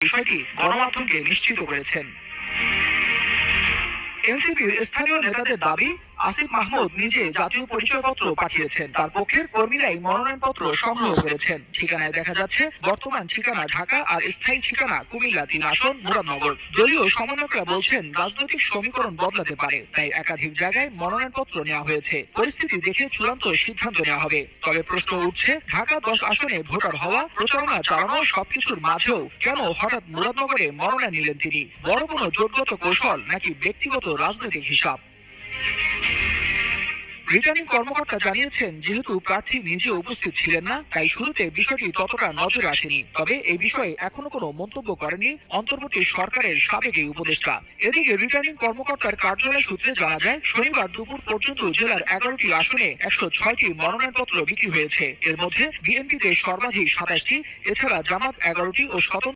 বিষয়টি গণমাধ্যমকে নিশ্চিত করেছেন। এনসিপির স্থানীয় নেতাদের দাবি, আসিফ মাহমুদ নিজে জাতীয় পরিচয়পত্র পাঠিয়েছেন, তার পক্ষের কর্মীরাই মনোনয়নপত্র সংগ্রহ করেছেন। ঠিকানায় দেখা যাচ্ছে বর্তমান ঠিকানা ঢাকা আর স্থায়ী ঠিকানা কুমিল্লা ৩ আসন মুরাদনগর। দলীয় সমন্বয়করা বলছেন রাজনৈতিক সমীকরণ বদলাতে পারে, তাই একাধিক জায়গায় মনোনয়নপত্র নেওয়া হয়েছে। পরিস্থিতি দেখে চূড়ান্ত সিদ্ধান্ত নেওয়া হবে। তবে প্রশ্ন উঠছে, ঢাকা ১০ আসনে ভোটার হওয়া, প্রচারণা চালানো সবকিছুর মাঝেও কেন হঠাৎ মুরাদনগরে মনোনয়ন নিলেন তিনি? বড় কোনো জোটগত কৌশল নাকি ব্যক্তিগত রাজনৈতিক হিসাব? রিটার্নিং কর্মকর্তা জানিয়েছেন, যেহেতু প্রার্থী নিজে উপস্থিত ছিলেন না, তাই শুরুতে বিষয়টি ততটা নজরে আসেনি। তবে এই বিষয়ে এখনো কোনো মন্তব্য করেননি অন্তর্বর্তী সরকারের সাবেক এই উপদেষ্টা। এদিকে রিটার্নিং কর্মকর্তার কার্যালয় সূত্রে জানা যায়, শনিবার দুপুর পর্যন্ত জেলার ১১টি আসনে ১০৬টি মনোনয়নপত্র বিক্রি হয়েছে। এর মধ্যে বিএনপিতে সর্বাধিক ২৭টি, এছাড়া জামাত ১১টি ও স্বতন্ত্র